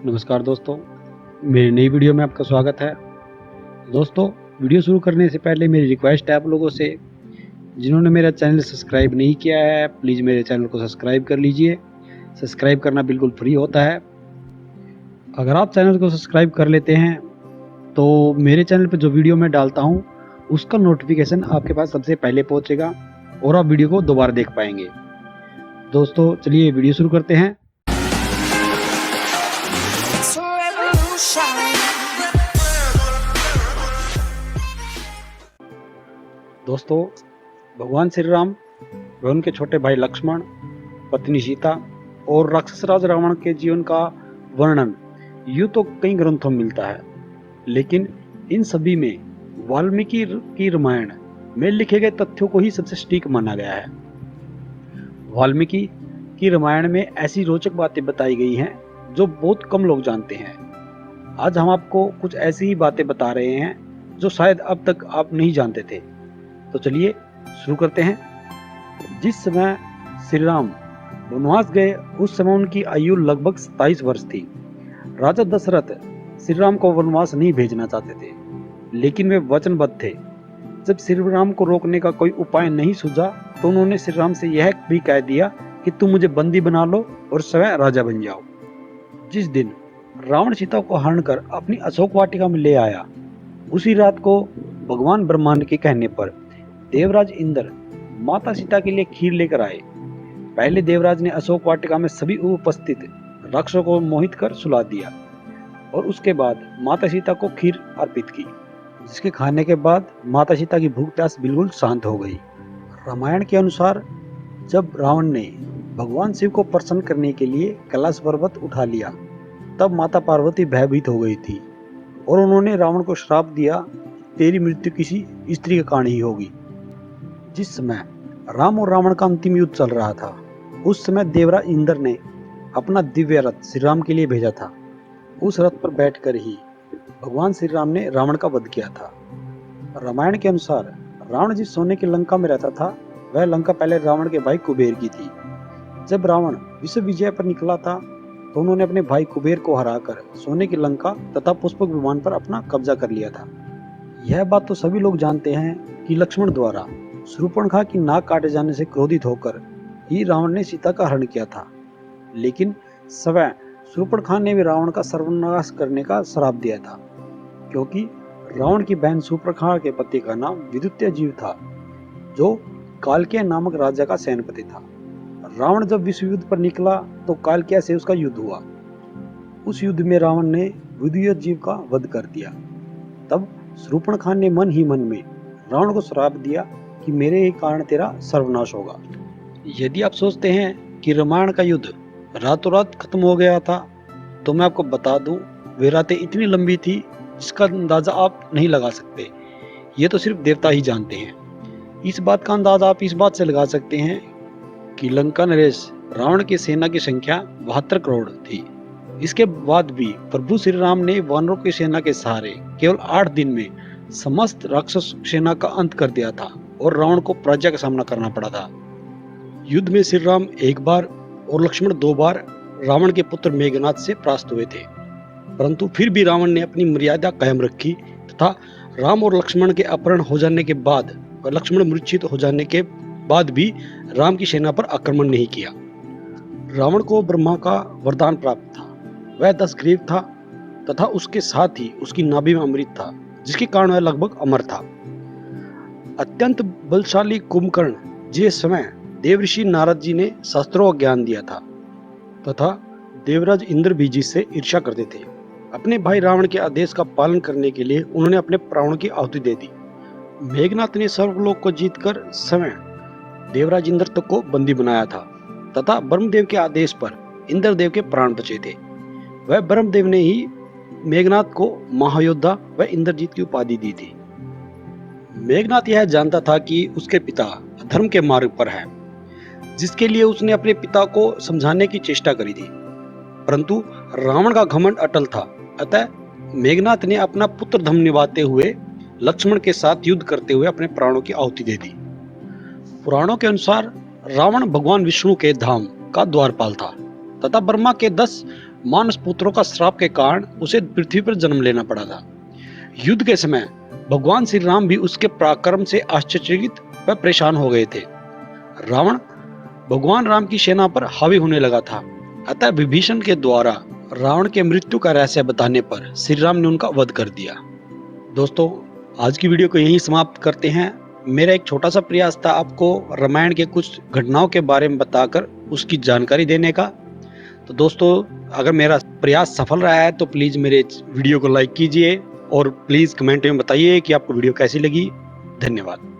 नमस्कार दोस्तों, मेरी नई वीडियो में आपका स्वागत है। दोस्तों, वीडियो शुरू करने से पहले मेरी रिक्वेस्ट है आप लोगों से, जिन्होंने मेरा चैनल सब्सक्राइब नहीं किया है, प्लीज़ मेरे चैनल को सब्सक्राइब कर लीजिए। सब्सक्राइब करना बिल्कुल फ्री होता है। अगर आप चैनल को सब्सक्राइब कर लेते हैं, तो मेरे चैनल पर जो वीडियो मैं डालता हूँ, उसका नोटिफिकेशन आपके पास सबसे पहले पहुँचेगा और आप वीडियो को दोबारा देख पाएंगे। दोस्तों, चलिए वीडियो शुरू करते हैं। दोस्तों, भगवान श्री राम व उनके छोटे भाई लक्ष्मण, पत्नी सीता और राक्षस राज रावण के जीवन का वर्णन यूं तो कई ग्रंथों में मिलता है, लेकिन इन सभी में वाल्मीकि की रामायण में लिखे गए तथ्यों को ही सबसे सटीक माना गया है। वाल्मीकि की रामायण में ऐसी रोचक बातें बताई गई हैं जो बहुत कम लोग जानते हैं। आज हम आपको कुछ ऐसी ही बातें बता रहे हैं जो शायद अब तक आप नहीं जानते थे। तो चलिए शुरू करते हैं। जिस समय श्री राम वनवास गए, उस समय उनकी आयु लगभग 27 वर्ष थी। राजा दशरथ श्री राम को वनवास नहीं भेजना चाहते थे, लेकिन वे वचनबद्ध थे। जब श्री राम को रोकने का कोई उपाय नहीं सूझा, तो उन्होंने श्री राम से यह भी कह दिया कि तुम मुझे बंदी बना लो और स्वयं राजा बन जाओ। जिस दिन रावण सीता को हरण कर अपनी अशोक वाटिका में ले आया, उसी रात को भगवान ब्रह्मा के कहने पर देवराज इंद्र माता सीता के लिए खीर लेकर आए। पहले देवराज ने अशोक वाटिका में सभी उपस्थित राक्षसों को मोहित कर सुला दिया और उसके बाद माता सीता को खीर अर्पित की, जिसके खाने के बाद माता सीता की भूख प्यास बिल्कुल शांत हो गई। रामायण के अनुसार जब रावण ने भगवान शिव को प्रसन्न करने के लिए कैलाश पर्वत उठा लिया, तब माता पार्वती भयभीत हो गई थी और उन्होंने रावण को श्राप दिया, तेरी मृत्यु किसी स्त्री के कारण ही होगी। जिस समय राम और रावण का अंतिम युद्ध चल रहा था, उस समय देवराज इंद्र ने अपना दिव्य रथ श्री राम के लिए भेजा था। उस रथ पर बैठकर ही भगवान श्री राम ने रावण का वध किया था। रामायण के अनुसार रावण जिस सोने की लंका में रहता था, वह लंका पहले रावण के भाई कुबेर की थी। जब रावण विश्व विजय पर निकला था, तो उन्होंने अपने भाई कुबेर को हराकर सोने की लंका तथा पुष्पक विमान पर अपना कब्जा कर लिया था। यह बात तो सभी लोग जानते हैं कि लक्ष्मण द्वारा शूर्पणखा की नाक काटे जाने से क्रोधित होकर ही रावण ने सीता का हरण किया था, लेकिन स्वयं शूर्पणखा ने भी रावण का सर्वनाश करने का श्राप दिया था, क्योंकि रावण की बहन शूर्पणखा के पति का नाम विद्युतीजीव था, जो कालकेय नामक राजा का सेनापति था। रावण जब विश्व युद्ध पर निकला, तो कालकेय से उसका युद्ध हुआ। उस युद्ध में रावण ने विद्युतीजीव का वध कर दिया। तब शूर्पणखा ने मन ही मन में रावण को श्राप दिया कि मेरे ही कारण तेरा सर्वनाश होगा। यदि आप सोचते हैं कि रामायण का युद्ध रातों रात खत्म हो गया था, तो मैं आपको बता दूं, वे रातें इतनी लंबी थी जिसका अंदाजा आप नहीं लगा सकते। ये तो सिर्फ देवता ही जानते हैं। इस बात का अंदाजा आप इस बात से लगा सकते हैं कि लंका नरेश रावण की सेना की संख्या 72 करोड़ थी। इसके बाद भी प्रभु श्री राम ने वानरों की सेना के सहारे केवल 8 दिन में समस्त राक्षस सेना का अंत कर दिया था और रावण को पराजय का सामना करना पड़ा था। युद्ध में श्री राम एक बार और लक्ष्मण 2 बार रावण के पुत्र मेघनाद से परास्त हुए थे, परंतु फिर भी रावण ने अपनी मर्यादा कायम रखी तथा राम और लक्ष्मण के अपहरण हो जाने के बाद व लक्ष्मण मूर्छित हो जाने के बाद भी राम की सेना पर आक्रमण नहीं किया। रावण को ब्रह्मा का वरदान प्राप्त था, वह 10 ग्रीव था तथा उसके साथ ही उसकी नाभि में अमृत था, जिसके कारण वह लगभग अमर था। अत्यंत बलशाली कुंभकर्ण जिस समय देवऋषि नारद जी ने शास्त्रों का ज्ञान दिया था तथा देवराज इंद्र भी जिससे ईर्ष्या करते थे। अपने भाई रावण के आदेश का पालन करने के लिए उन्होंने अपने प्राणों की आहुति दे दी। मेघनाथ ने स्वर्गलोक को जीतकर स्वयं देवराज इंद्र तक को बंदी बनाया था तथा ब्रह्मदेव के आदेश पर इंद्रदेव के प्राण बचे थे। वह ब्रह्मदेव ने ही मेघनाथ को महायोद्धा व इंद्रजीत की उपाधि दी थी। मेघनाथ यह जानता था कि उसके पिता धर्म के मार्ग पर है, जिसके लिए उसने अपने पिता को समझाने की चेष्टा करी थी, परंतु रावण का घमंड अटल था। अतः मेघनाथ ने अपना पुत्र धर्म निभाते हुए लक्ष्मण के साथ युद्ध करते हुए अपने प्राणों की आहुति दे दी। पुराणों के अनुसार रावण भगवान विष्णु के धाम का द्वारपाल था। तथा ब्रह्मा के 10 मानस पुत्रों का श्राप के कारण उसे पृथ्वी पर जन्म लेना पड़ा था। युद्ध के समय भगवान श्री राम भी उसके पराक्रम से आश्चर्यचकित व परेशान हो गए थे। रावण भगवान राम की सेना पर हावी होने लगा था, अतः विभीषण के द्वारा रावण के मृत्यु का रहस्य बताने पर श्री राम ने उनका वध कर दिया। दोस्तों, आज की वीडियो को यहीं समाप्त करते हैं। मेरा एक छोटा सा प्रयास था आपको रामायण के कुछ घटनाओं के बारे में बताकर उसकी जानकारी देने का। तो दोस्तों, अगर मेरा प्रयास सफल रहा है तो प्लीज मेरे वीडियो को लाइक कीजिए और प्लीज कमेंट में बताइए कि आपको वीडियो कैसी लगी। धन्यवाद।